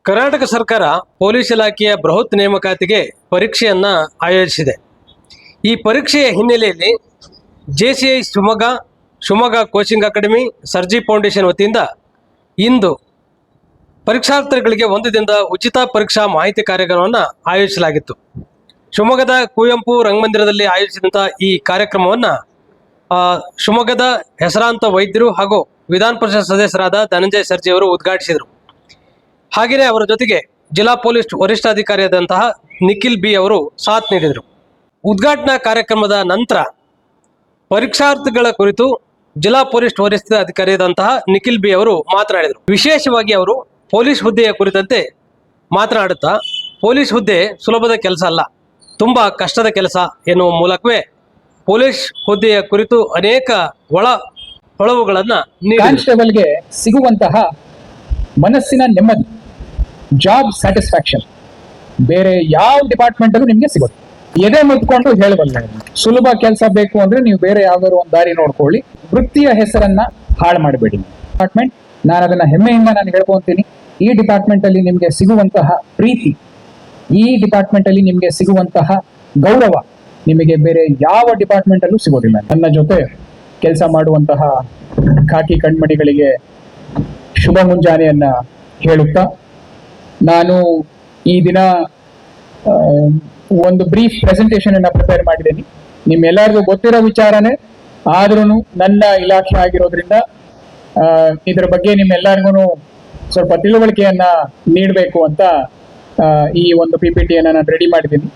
ಕರ್ನಾಟಕ ಸರ್ಕಾರ ಪೊಲೀಸ್ ಇಲಾಖೆಯ ಬೃಹತ್ ನೇಮಕಾತಿಗೆ ಪರೀಕ್ಷೆಯನ್ನ ಆಯೋಜಿಸಿದೆ. ಈ ಪರೀಕ್ಷೆಯ ಹಿನ್ನೆಲೆಯಲ್ಲಿ JCI Shivamogga coaching academy, Sarji foundation ವತಿಯಿಂದ ಇಂದು ಪರೀಕ್ಷಾರ್ಥಿಗಳಿಗೆ ಒಂದು ದಿನದ ಉಚಿತ ಪರೀಕ್ಷಾ ಮಾಹಿತಿ ಕಾರ್ಯಕ್ರಮವನ್ನು ಆಯೋಜಿಸಲಾಗಿತ್ತು. ಶಿವಮೊಗ್ಗದ ಕುವೆಂಪು ರಂಗಮಂದಿರದಲ್ಲಿ ಆಯೋಜಿಸಿದಂಥ ಈ ಕಾರ್ಯಕ್ರಮವನ್ನು ಶಿವಮೊಗ್ಗದ ಹೆಸರಾಂತ ವೈದ್ಯರು ಹಾಗೂ ವಿಧಾನ ಪರಿಷತ್ ಸದಸ್ಯರಾದ ಧನಂಜಯ ಸರ್ಜಿ ಅವರು ಉದ್ಘಾಟಿಸಿದರು. ಹಾಗೆಯೇ ಅವರ ಜೊತೆಗೆ ಜಿಲ್ಲಾ ಪೊಲೀಸ್ ವರಿಷ್ಠಾಧಿಕಾರಿಯಾದಂತಹ ನಿಖಿಲ್ ಬಿ ಅವರು ಸಾಥ್ ನೀಡಿದರು. ಉದ್ಘಾಟನಾ ಕಾರ್ಯಕ್ರಮದ ನಂತರ ಪರೀಕ್ಷಾರ್ಥಿಗಳ ಕುರಿತು ಜಿಲ್ಲಾ ಪೊಲೀಸ್ ವರಿಷ್ಠಾಧಿಕಾರಿಯಾದಂತಹ ನಿಖಿಲ್ ಬಿ ಅವರು ಮಾತನಾಡಿದರು. ವಿಶೇಷವಾಗಿ ಅವರು ಪೊಲೀಸ್ ಹುದ್ದೆಯ ಕುರಿತಂತೆ ಮಾತನಾಡುತ್ತಾ, ಪೊಲೀಸ್ ಹುದ್ದೆ ಸುಲಭದ ಕೆಲಸ ಅಲ್ಲ, ತುಂಬಾ ಕಷ್ಟದ ಕೆಲಸ ಎನ್ನುವ ಮೂಲಕವೇ ಪೊಲೀಸ್ ಹುದ್ದೆಯ ಕುರಿತು ಅನೇಕ ಹೊಳವುಗಳನ್ನು ಕಾನ್ಸ್ಟೇಬಲ್ಗೆ ಸಿಗುವಂತಹ ಮನಸ್ಸಿನ ನೆಮ್ಮದಿ, ಜಾಬ್ ಸ್ಯಾಟಿಸ್ಫ್ಯಾಕ್ಷನ್ ಬೇರೆ ಯಾವ ಡಿಪಾರ್ಟ್ಮೆಂಟ್ ಅಲ್ಲೂ ನಿಮ್ಗೆ ಸಿಗುತ್ತೆ. ಎದೆ ಮುತ್ಕೊಂಡು ಹೇಳಬಲ್ಲ, ಸುಲಭ ಕೆಲಸ ಬೇಕು ಅಂದ್ರೆ ನೀವು ಬೇರೆ ಯಾವ್ದಾದ್ರು ಒಂದು ದಾರಿ ನೋಡ್ಕೊಳ್ಳಿ. ವೃತ್ತಿಯ ಹೆಸರನ್ನ ಹಾಳು ಮಾಡಬೇಡಿ. ಡಿಪಾರ್ಟ್ಮೆಂಟ್, ನಾನು ಅದನ್ನ ಹೆಮ್ಮೆಯಿಂದ ನಾನು ಹೇಳ್ಕೊಂತೀನಿ. ಈ ಡಿಪಾರ್ಟ್ಮೆಂಟ್ ಅಲ್ಲಿ ನಿಮ್ಗೆ ಸಿಗುವಂತಹ ಪ್ರೀತಿ, ಈ ಡಿಪಾರ್ಟ್ಮೆಂಟ್ ಅಲ್ಲಿ ನಿಮ್ಗೆ ಸಿಗುವಂತಹ ಗೌರವ ನಿಮಗೆ ಬೇರೆ ಯಾವ ಡಿಪಾರ್ಟ್ಮೆಂಟ್ ಅಲ್ಲೂ ಸಿಗೋದಿಲ್ಲ. ನನ್ನ ಜೊತೆ ಕೆಲಸ ಮಾಡುವಂತಹ ಖಾಕಿ ಕಣ್ಮಣಿಗಳಿಗೆ ಶುಭ ಮುಂಜಾನೆಯನ್ನ ಹೇಳುತ್ತಾ, ನಾನು ಈ ದಿನ ಒಂದು ಬ್ರೀಫ್ ಪ್ರೆಸೆಂಟೇಷನ್ ಅನ್ನ ಪ್ರಿಪೇರ್ ಮಾಡಿದ್ದೀನಿ. ನಿಮ್ಮೆಲ್ಲರಿಗೂ ಗೊತ್ತಿರೋ ವಿಚಾರನೇ, ಆದ್ರೂ ನನ್ನ ಇಲಾಖೆ ಆಗಿರೋದ್ರಿಂದ ಇದರ ಬಗ್ಗೆ ನಿಮ್ಮೆಲ್ಲರಿಗೂ ಸ್ವಲ್ಪ ತಿಳುವಳಿಕೆಯನ್ನ ನೀಡಬೇಕು ಅಂತ ಈ ಒಂದು PPT ಅನ್ನ ನಾನು ರೆಡಿ ಮಾಡಿದ್ದೀನಿ.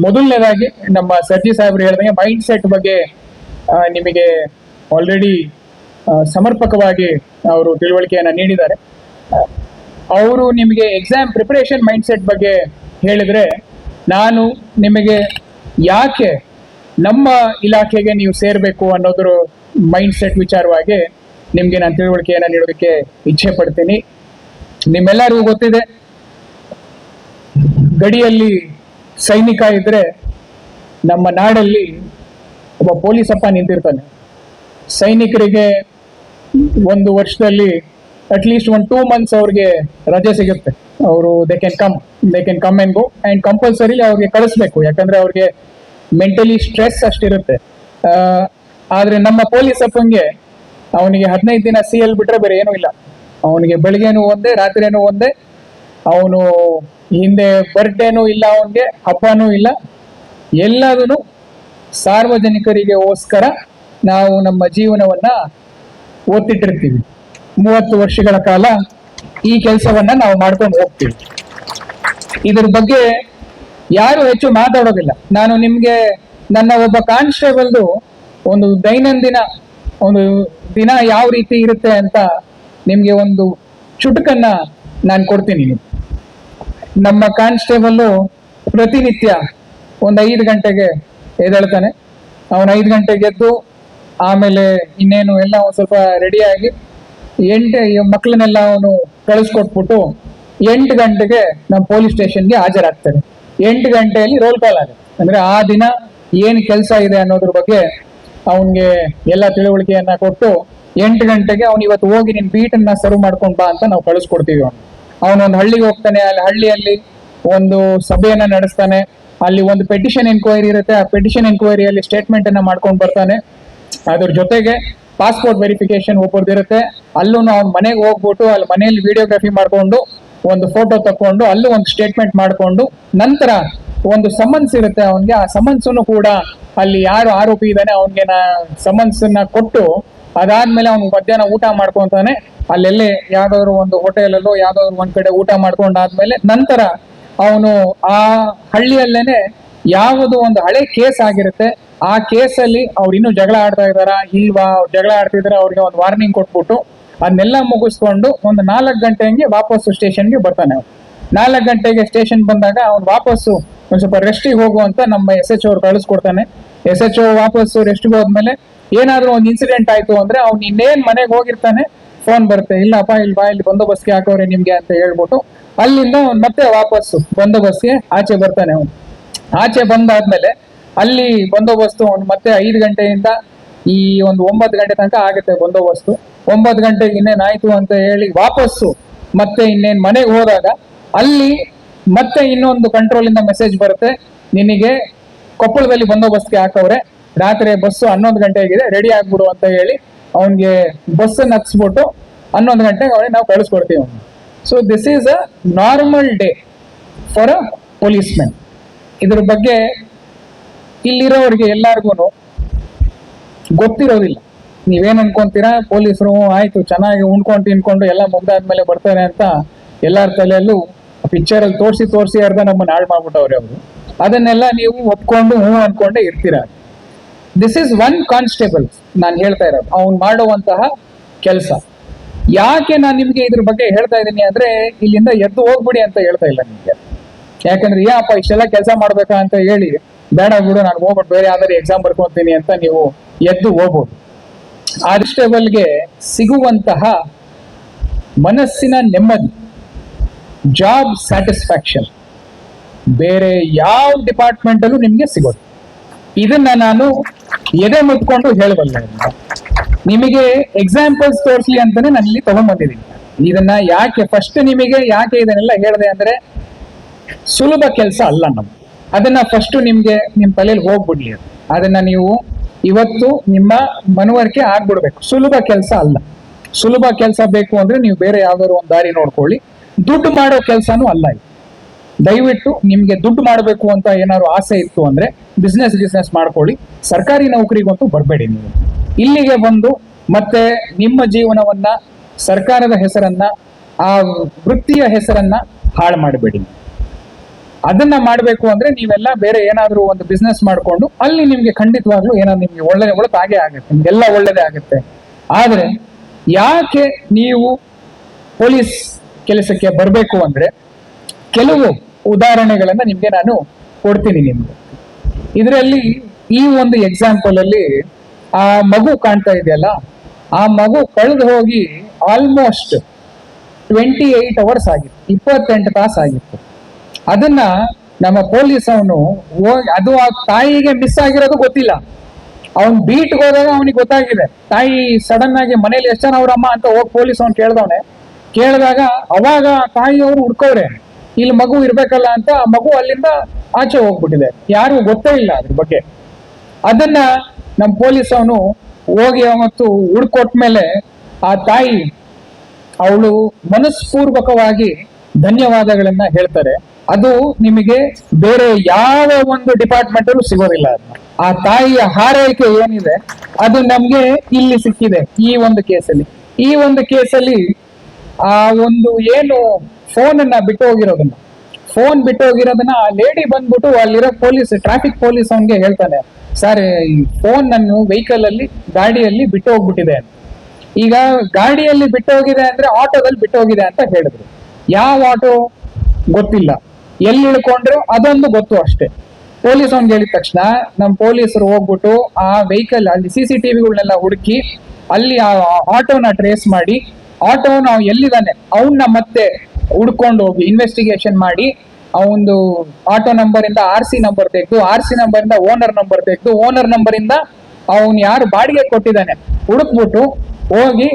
ಮೊದಲನೇದಾಗಿ ನಮ್ಮ ಸರ್ಜಿ ಸಾಹೇಬ್ರು ಹೇಳಿದಂಗೆ ಮೈಂಡ್ ಸೆಟ್ ಬಗ್ಗೆ ನಿಮಗೆ ಆಲ್ರೆಡಿ ಸಮರ್ಪಕವಾಗಿ ಅವರು ತಿಳುವಳಿಕೆಯನ್ನ ನೀಡಿದ್ದಾರೆ. ಅವರು ನಿಮಗೆ ಎಕ್ಸಾಮ್ ಪ್ರಿಪರೇಷನ್ ಮೈಂಡ್ ಸೆಟ್ ಬಗ್ಗೆ ಹೇಳಿದ್ರೆ, ನಾನು ನಿಮಗೆ ಯಾಕೆ ನಮ್ಮ ಇಲಾಖೆಗೆ ನೀವು ಸೇರಬೇಕು ಅನ್ನೋದ್ರ ಮೈಂಡ್ ಸೆಟ್ ವಿಚಾರವಾಗಿ ನಿಮಗೆ ನಾನು ತಿಳುವಳಿಕೆಯನ್ನ ನೀಡೋದಕ್ಕೆ ಇಚ್ಛೆ ಪಡ್ತೀನಿ. ನಿಮ್ಮೆಲ್ಲರಿಗೂ ಗೊತ್ತಿದೆ, ಗಡಿಯಲ್ಲಿ ಸೈನಿಕ ಇದ್ರೆ ನಮ್ಮ ನಾಡಲ್ಲಿ ಒಬ್ಬ ಪೊಲೀಸಪ್ಪ ನಿಂತಿರ್ತಾನೆ. ಸೈನಿಕರಿಗೆ ಒಂದು ವರ್ಷದಲ್ಲಿ ಅಟ್ಲೀಸ್ಟ್ 2 months ಅವ್ರಿಗೆ ರಜೆ ಸಿಗುತ್ತೆ. ಅವರು they can come and go, and compulsorily ಅವ್ರಿಗೆ ಕಳಿಸ್ಬೇಕು, ಯಾಕಂದ್ರೆ ಅವ್ರಿಗೆ ಮೆಂಟಲಿ ಸ್ಟ್ರೆಸ್ ಅಷ್ಟಿರುತ್ತೆ. ಆದ್ರೆ ನಮ್ಮ ಪೊಲೀಸ್ ಅಪ್ಪಂಗೆ ಅವನಿಗೆ 15 ದಿನ CL ಬಿಟ್ರೆ ಬೇರೆ ಏನೂ ಇಲ್ಲ. ಅವನಿಗೆ ಬೆಳಿಗ್ಗೆನೂ ಒಂದೇ, ರಾತ್ರಿನೂ ಒಂದೇ. ಅವನು ಹಿಂದೆ ಬರ್ಡೇನೂ ಇಲ್ಲ, ಅವನಿಗೆ ಹಬ್ಬನೂ ಇಲ್ಲ. ಎಲ್ಲದೂ ಸಾರ್ವಜನಿಕರಿಗೋಸ್ಕರ ನಾವು ನಮ್ಮ ಜೀವನವನ್ನ ಒತ್ತಿಟ್ಟಿರ್ತೀವಿ. 30 ವರ್ಷಗಳ ಕಾಲ ಈ ಕೆಲಸವನ್ನ ನಾವು ಮಾಡ್ಕೊಂಡು ಹೋಗ್ತೀವಿ. ಇದ್ರ ಬಗ್ಗೆ ಯಾರು ಹೆಚ್ಚು ಮಾತಾಡೋದಿಲ್ಲ. ನಾನು ನಿಮ್ಗೆ ನನ್ನ ಒಬ್ಬ ಕಾನ್ಸ್ಟೇಬಲ್ದು ಒಂದು ದೈನಂದಿನ ಒಂದು ದಿನ ಯಾವ ರೀತಿ ಇರುತ್ತೆ ಅಂತ ನಿಮ್ಗೆ ಒಂದು ಚುಟುಕನ್ನ ನಾನು ಕೊಡ್ತೀನಿ. ನಮ್ಮ ಕಾನ್ಸ್ಟೇಬಲ್ ಪ್ರತಿನಿತ್ಯ ಒಂದು 5 ಗಂಟೆಗೆ ಎದ್ದೇಳ್ತಾನೆ. ಅವನು 5 ಗಂಟೆಗೆ ಎದ್ದು ಆಮೇಲೆ ಇನ್ನೇನು ಎಲ್ಲ ಒಂದು ಸ್ವಲ್ಪ ರೆಡಿಯಾಗಿ ಮಕ್ಕಳನ್ನೆಲ್ಲ ಅವನು ಕಳಿಸ್ಕೊಟ್ಬಿಟ್ಟು 8 ಗಂಟೆಗೆ ನಮ್ಮ ಪೊಲೀಸ್ ಸ್ಟೇಷನ್ಗೆ ಹಾಜರಾಗ್ತಾನೆ. 8 ಗಂಟೆಯಲ್ಲಿ ರೋಲ್ ಕಾಲ್ ಆಗುತ್ತೆ. ಅಂದ್ರೆ ಆ ದಿನ ಏನು ಕೆಲಸ ಇದೆ ಅನ್ನೋದ್ರ ಬಗ್ಗೆ ಅವನಿಗೆ ಎಲ್ಲ ತಿಳುವಳಿಕೆಯನ್ನ ಕೊಟ್ಟು 8 ಗಂಟೆಗೆ ಅವ್ನು ಇವತ್ತು ಹೋಗಿ ನಿನ್ ಬೀಟನ್ನ ಸರ್ವ್ ಮಾಡ್ಕೊಂಡ್ ಬಾ ಅಂತ ನಾವು ಕಳಿಸ್ಕೊಡ್ತೀವಿ. ಅವನೊಂದು ಹಳ್ಳಿಗೆ ಹೋಗ್ತಾನೆ. ಅಲ್ಲಿ ಹಳ್ಳಿಯಲ್ಲಿ ಒಂದು ಸಭೆಯನ್ನ ನಡೆಸ್ತಾನೆ. ಅಲ್ಲಿ ಒಂದು ಪೆಟಿಷನ್ ಎನ್ಕ್ವೈರಿ ಇರುತ್ತೆ. ಆ ಪೆಟಿಷನ್ ಎನ್ಕ್ವೈರಿಯಲ್ಲಿ ಸ್ಟೇಟ್ಮೆಂಟ್ ಅನ್ನ ಮಾಡ್ಕೊಂಡು ಬರ್ತಾನೆ. ಅದ್ರ ಜೊತೆಗೆ ಪಾಸ್ಪೋರ್ಟ್ ವೆರಿಫಿಕೇಶನ್ ಒಬ್ಬರದಿರುತ್ತೆ. ಅಲ್ಲೂ ಅವ್ನ ಮನೆಗೆ ಹೋಗ್ಬಿಟ್ಟು ಅಲ್ಲಿ ಮನೆಯಲ್ಲಿ ವಿಡಿಯೋಗ್ರಫಿ ಮಾಡ್ಕೊಂಡು ಒಂದು ಫೋಟೋ ತಕೊಂಡು ಅಲ್ಲೂ ಒಂದು ಸ್ಟೇಟ್ಮೆಂಟ್ ಮಾಡ್ಕೊಂಡು, ನಂತರ ಒಂದು ಸಮನ್ಸ್ ಇರುತ್ತೆ ಅವನ್ಗೆ. ಆ ಸಮನ್ಸನ್ನು ಕೂಡ ಅಲ್ಲಿ ಯಾರು ಆರೋಪಿ ಇದ್ದಾನೆ ಅವನ್ಗೆ ಸಮನ್ಸನ್ನ ಕೊಟ್ಟು, ಅದಾದ್ಮೇಲೆ ಅವ್ನು ಮಧ್ಯಾಹ್ನ ಊಟ ಮಾಡ್ಕೊಂತಾನೆ. ಅಲ್ಲೆಲ್ಲೇ ಯಾವ್ದಾದ್ರು ಒಂದು ಹೋಟೆಲಲ್ಲೋ ಯಾವ್ದಾದ್ರು ಒಂದ್ ಕಡೆ ಊಟ ಮಾಡ್ಕೊಂಡಾದ್ಮೇಲೆ ನಂತರ ಅವನು ಆ ಹಳ್ಳಿಯಲ್ಲೇನೆ ಯಾವುದು ಒಂದು ಹಳೆ ಕೇಸ್ ಆಗಿರುತ್ತೆ, ಆ ಕೇಸಲ್ಲಿ ಅವ್ರು ಇನ್ನೂ ಜಗಳ ಆಡ್ತಾ ಇದಾರ ಇಲ್ವಾ, ಜಗಳ ಆಡ್ತಿದ್ರೆ ಅವ್ರಿಗೆ ಒಂದು ವಾರ್ನಿಂಗ್ ಕೊಟ್ಬಿಟ್ಟು ಅದನ್ನೆಲ್ಲ ಮುಗಿಸ್ಕೊಂಡು ಒಂದು 4 ಗಂಟೆ ಹಂಗೆ ವಾಪಸ್ಸು ಸ್ಟೇಷನ್ಗೆ ಬರ್ತಾನೆ. 4 ಗಂಟೆಗೆ ಸ್ಟೇಷನ್ ಬಂದಾಗ ಅವ್ನು ವಾಪಸ್ಸು ಒಂದ್ ಸ್ವಲ್ಪ ರೆಸ್ಟಿಗೆ ಹೋಗುವಂತ ನಮ್ಮ SHO ಅವ್ರು ಕಳಿಸ್ಕೊಡ್ತಾನೆ. SHO ವಾಪಸ್ಸು ರೆಸ್ಟಿಗೆ ಹೋದ್ಮೇಲೆ ಏನಾದ್ರೂ ಒಂದು ಇನ್ಸಿಡೆಂಟ್ ಆಯ್ತು ಅಂದ್ರೆ ಅವ್ನು ಇನ್ನೇನ್ ಮನೆಗೆ ಹೋಗಿರ್ತಾನೆ, ಫೋನ್ ಬರುತ್ತೆ, ಇಲ್ಲಪ್ಪ ಇಲ್ಲಿ ಬಂದೋಬಸ್ತ್ಗೆ ಹಾಕೋರೆ ನಿಮ್ಗೆ ಅಂತ ಹೇಳ್ಬಿಟ್ಟು ಅಲ್ಲಿಂದ ಅವ್ನು ಮತ್ತೆ ವಾಪಸ್ಸು ಬಂದೋಬಸ್ತ್ಗೆ ಆಚೆ ಬರ್ತಾನೆ. ಅವನು ಆಚೆ ಬಂದಾದ್ಮೇಲೆ ಅಲ್ಲಿ ಬಂದೋಬಸ್ತು ಅವ್ನು ಮತ್ತೆ 5 ಗಂಟೆಯಿಂದ ಈ ಒಂದು 9 ಗಂಟೆ ತನಕ ಆಗುತ್ತೆ ಬಂದೋಬಸ್ತು. 9 ಗಂಟೆಗೆ ಇನ್ನೇನಾಯ್ತು ಅಂತ ಹೇಳಿ ವಾಪಸ್ಸು ಮತ್ತೆ ಇನ್ನೇನ್ ಮನೆಗೆ ಹೋದಾಗ ಅಲ್ಲಿ ಮತ್ತೆ ಇನ್ನೊಂದು ಕಂಟ್ರೋಲ್ ಇಂದ ಮೆಸೇಜ್ ಬರುತ್ತೆ, ನಿನಗೆ ಕೊಪ್ಪಳದಲ್ಲಿ ಬಂದೋಬಸ್ತ್ಗೆ ಹಾಕವ್ರೆ, ರಾತ್ರಿ ಬಸ್ಸು 11 ಗಂಟೆ ಆಗಿದೆ, ರೆಡಿ ಆಗ್ಬಿಡು ಅಂತ ಹೇಳಿ ಅವನಿಗೆ ಬಸ್ಸನ್ನು ಹತ್ಸ್ಬಿಟ್ಟು 11 ಗಂಟೆಗೆ ಅವನಿಗೆ ನಾವು ಕಳಿಸ್ಕೊಡ್ತೀವಿ ಅವನು. So this is a normal day for a policemen. ಇದ್ರ ಬಗ್ಗೆ ಇಲ್ಲಿರೋರಿಗೆ ಎಲ್ಲಾರ್ಗು ಗೊತ್ತಿರೋದಿಲ್ಲ. ನೀವೇನ್ ಅನ್ಕೊಂತೀರಾ, ಪೊಲೀಸರು ಆಯ್ತು ಚೆನ್ನಾಗಿ ಉಣ್ಕೊಂಡು ತಿನ್ಕೊಂಡು ಎಲ್ಲ ಮುಗ್ದಾದ್ಮೇಲೆ ಬರ್ತಾರೆ ಅಂತ ಎಲ್ಲಾರ ತಲೆಯಲ್ಲೂ ಪಿಕ್ಚರ್ ಅಲ್ಲಿ ತೋರಿಸಿ ಅರ್ಧ ನಮ್ಮನ್ನ ಹಾಳು ಮಾಡ್ಬಿಟ್ಟವ್ರೆ ಅವರು. ಅದನ್ನೆಲ್ಲ ನೀವು ಒಪ್ಕೊಂಡು ಅನ್ಕೊಂಡೇ ಇರ್ತೀರಾ. ದಿಸ್ ಇಸ್ ಒನ್ ಕಾನ್ಸ್ಟೇಬಲ್ ನಾನು ಹೇಳ್ತಾ ಇರೋದು, ಅವ್ನು ಮಾಡುವಂತಹ ಕೆಲಸ. ಯಾಕೆ ನಾನು ನಿಮ್ಗೆ ಇದ್ರ ಬಗ್ಗೆ ಹೇಳ್ತಾ ಇದ್ದೀನಿ ಅಂದ್ರೆ, ಇಲ್ಲಿಂದ ಎದ್ದು ಹೋಗ್ಬಿಡಿ ಅಂತ ಹೇಳ್ತಾ ಇಲ್ಲ ನಿಮ್ಗೆ. ಯಾಕಂದ್ರೆ ಏನಪ್ಪ ಇಷ್ಟೆಲ್ಲ ಕೆಲಸ ಮಾಡ್ಬೇಕಾ ಅಂತ ಹೇಳಿ ಬೇಡ ಬಿಡು ನಾನು ಹೋಗ್ಬಿಟ್ಟು ಬೇರೆ ಯಾವ್ದಾದ್ರು ಎಕ್ಸಾಮ್ ಬರ್ಕೊಂತೀನಿ ಅಂತ ನೀವು ಎದ್ದು ಹೋಗ್ಬೋದು. ಕಾನ್ಸ್ಟೇಬಲ್ಗೆ ಸಿಗುವಂತಹ ಮನಸ್ಸಿನ ನೆಮ್ಮದಿ, ಜಾಬ್ ಸ್ಯಾಟಿಸ್ಫ್ಯಾಕ್ಷನ್ ಬೇರೆ ಯಾವ ಡಿಪಾರ್ಟ್ಮೆಂಟ್ ಅಲ್ಲೂ ನಿಮ್ಗೆ ಸಿಗೋದು. ಇದನ್ನ ನಾನು ಎದೆ ಮುಟ್ಕೊಂಡು ಹೇಳಬಲ್ಲ. ನಿಮಗೆ ಎಕ್ಸಾಂಪಲ್ಸ್ ತೋರಿಸ್ಲಿ ಅಂತಾನೆ ನಾನು ಇಲ್ಲಿ ತಗೊಂಡ್ಬಂದಿದ್ದೀನಿ. ಇದನ್ನ ಯಾಕೆ ಫಸ್ಟ್ ನಿಮಗೆ ಯಾಕೆ ಇದನ್ನೆಲ್ಲ ಹೇಳಿದೆ ಅಂದ್ರೆ, ಸುಲಭ ಕೆಲಸ ಅಲ್ಲ ನಮ್ಗೆ. ಅದನ್ನ ಫಸ್ಟ್ ನಿಮ್ಗೆ ನಿಮ್ ತಲೆಯಲ್ಲಿ ಹೋಗ್ಬಿಡ್ಲಿ. ಅದನ್ನ ನೀವು ಇವತ್ತು ನಿಮ್ಮ ಮನವರಿಕೆ ಆಗ್ಬಿಡ್ಬೇಕು. ಸುಲಭ ಕೆಲಸ ಅಲ್ಲ. ಸುಲಭ ಕೆಲಸ ಬೇಕು ಅಂದ್ರೆ ನೀವು ಬೇರೆ ಯಾವ್ದಾದ್ರು ಒಂದು ದಾರಿ ನೋಡ್ಕೊಳ್ಳಿ. ದುಡ್ಡು ಮಾಡೋ ಕೆಲಸನೂ ಅಲ್ಲ ಇದು. ದಯವಿಟ್ಟು ನಿಮ್ಗೆ ದುಡ್ಡು ಮಾಡಬೇಕು ಅಂತ ಏನಾದ್ರು ಆಸೆ ಇತ್ತು ಅಂದ್ರೆ ಬಿಸ್ನೆಸ್ ಮಾಡ್ಕೊಳ್ಳಿ. ಸರ್ಕಾರಿ ನೌಕರಿಗಂತೂ ಬರಬೇಡಿ ನೀವು. ಇಲ್ಲಿಗೆ ಬಂದು ಮತ್ತೆ ನಿಮ್ಮ ಜೀವನವನ್ನ, ಸರ್ಕಾರದ ಹೆಸರನ್ನ, ಆ ವೃತ್ತಿಯ ಹೆಸರನ್ನ ಹಾಳು ಮಾಡಬೇಡಿ. ಅದನ್ನ ಮಾಡಬೇಕು ಅಂದ್ರೆ ನೀವೆಲ್ಲ ಬೇರೆ ಏನಾದ್ರೂ ಒಂದು ಬಿಸ್ನೆಸ್ ಮಾಡ್ಕೊಂಡು ಅಲ್ಲಿ ನಿಮ್ಗೆ ಖಂಡಿತವಾಗ್ಲೂ ಏನಾದ್ರು ನಿಮ್ಗೆ ಒಳ್ಳೆ ಆಗುತ್ತೆ, ನಿಮ್ಗೆಲ್ಲ ಒಳ್ಳೇದೇ ಆಗುತ್ತೆ. ಆದ್ರೆ ಯಾಕೆ ನೀವು ಪೊಲೀಸ್ ಕೆಲಸಕ್ಕೆ ಬರಬೇಕು ಅಂದ್ರೆ ಕೆಲವು ಉದಾಹರಣೆಗಳನ್ನ ನಿಮ್ಗೆ ನಾನು ಕೊಡ್ತೀನಿ ನಿಮ್ಗೆ. ಇದರಲ್ಲಿ ಈ ಒಂದು ಎಕ್ಸಾಂಪಲ್ ಅಲ್ಲಿ ಆ ಮಗು ಕಾಣ್ತಾ ಇದೆಯಲ್ಲ, ಆ ಮಗು ಕಳೆದು ಹೋಗಿ ಆಲ್ಮೋಸ್ಟ್ 28 ಅವರ್ಸ್ ಆಗಿತ್ತು, 28 ತಾಸು ಆಗಿತ್ತು. ಅದನ್ನ ನಮ್ಮ ಪೊಲೀಸ್ ಅವನು ಅದು ಆ ತಾಯಿಗೆ ಮಿಸ್ ಆಗಿರೋದು ಗೊತ್ತಿಲ್ಲ. ಅವನ್ ಬೀಟ್ಗೆ ಹೋದಾಗ ಅವನಿಗೆ ಗೊತ್ತಾಗಿದೆ. ತಾಯಿ ಸಡನ್ ಆಗಿ ಮನೇಲಿ ಎಷ್ಟು ಜನ ಅವ್ರಮ್ಮ ಅಂತ ಹೋಗಿ ಪೊಲೀಸ್ ಅವ್ನು ಕೇಳಿದಾಗ ಅವಾಗ ತಾಯಿಯವರು ಹುಡ್ಕೋರೆ, ಇಲ್ಲಿ ಮಗು ಇರ್ಬೇಕಲ್ಲ ಅಂತ. ಆ ಮಗು ಅಲ್ಲಿಂದ ಆಚೆ ಹೋಗ್ಬಿಟ್ಟಿದೆ, ಯಾರಿಗೂ ಗೊತ್ತೇ ಇಲ್ಲ ಅದ್ರ ಬಗ್ಗೆ. ಅದನ್ನ ನಮ್ಮ ಪೊಲೀಸ್ ಅವನು ಹೋಗಿ ಅವತ್ತು ಹುಡ್ಕೊಟ್ಮೇಲೆ ಆ ತಾಯಿ ಅವಳು ಮನಸ್ಪೂರ್ವಕವಾಗಿ ಧನ್ಯವಾದಗಳನ್ನ ಹೇಳ್ತಾರೆ. ಅದು ನಿಮಗೆ ಬೇರೆ ಯಾವ ಒಂದು ಡಿಪಾರ್ಟ್ಮೆಂಟ್ ಅಲ್ಲೂ ಸಿಗೋದಿಲ್ಲ. ಆ ತಾಯಿಯ ಹಾರೈಕೆ ಏನಿದೆ ಅದು ನಮ್ಗೆ ಇಲ್ಲಿ ಸಿಕ್ಕಿದೆ ಈ ಒಂದು ಕೇಸಲ್ಲಿ. ಈ ಒಂದು ಕೇಸಲ್ಲಿ ಆ ಒಂದು ಏನು ಫೋನ್ ಬಿಟ್ಟು ಹೋಗಿರೋದನ್ನ ಆ ಲೇಡಿ ಬಂದ್ಬಿಟ್ಟು ಅಲ್ಲಿರೋ ಟ್ರಾಫಿಕ್ ಪೊಲೀಸ್ ಅವನ್ಗೆ ಹೇಳ್ತಾನೆ, ಸರ್ ಈ ಫೋನ್ ನನ್ನ ವೆಹಿಕಲ್ ಅಲ್ಲಿ ಗಾಡಿಯಲ್ಲಿ ಬಿಟ್ಟು ಹೋಗ್ಬಿಟ್ಟಿದೆ ಅಂತ. ಈಗ ಗಾಡಿಯಲ್ಲಿ ಬಿಟ್ಟು ಹೋಗಿದೆ ಅಂದ್ರೆ ಆಟೋದಲ್ಲಿ ಬಿಟ್ಟು ಹೋಗಿದೆ ಅಂತ ಹೇಳಿದ್ರು. ಯಾವ ಆಟೋ ಗೊತ್ತಿಲ್ಲ, ಎಲ್ಲಿ ಇಳ್ಕೊಂಡ್ರು ಅದೊಂದು ಗೊತ್ತು ಅಷ್ಟೇ. ಪೊಲೀಸ್ ಅವ್ನಿಗೆ ಹೇಳಿದ ತಕ್ಷಣ ನಮ್ಮ ಪೊಲೀಸರು ಹೋಗ್ಬಿಟ್ಟು ಆ ವೆಹಿಕಲ್ ಅಲ್ಲಿ CCTVಗಳನ್ನೆಲ್ಲ ಹುಡುಕಿ ಅಲ್ಲಿ ಆ ಆಟೋನ ಟ್ರೇಸ್ ಮಾಡಿ ಆಟೋ ನಾವು ಎಲ್ಲಿದ್ದಾನೆ ಅವನ್ನ ಮತ್ತೆ ಹುಡ್ಕೊಂಡು ಹೋಗಿ ಇನ್ವೆಸ್ಟಿಗೇಷನ್ ಮಾಡಿ ಅವನು ಆಟೋ ನಂಬರ್ ಇಂದ RC ನಂಬರ್ ತೆಗೆದು RC ನಂಬರ್ ಇಂದ ಓನರ್ ನಂಬರ್ ತೆಗೆದು ಓನರ್ ನಂಬರ್ ಇಂದ ಅವನು ಯಾರು ಬಾಡಿಗೆ ಕೊಟ್ಟಿದ್ದಾನೆ ಹುಡುಕ್ಬಿಟ್ಟು ಹೋಗಿ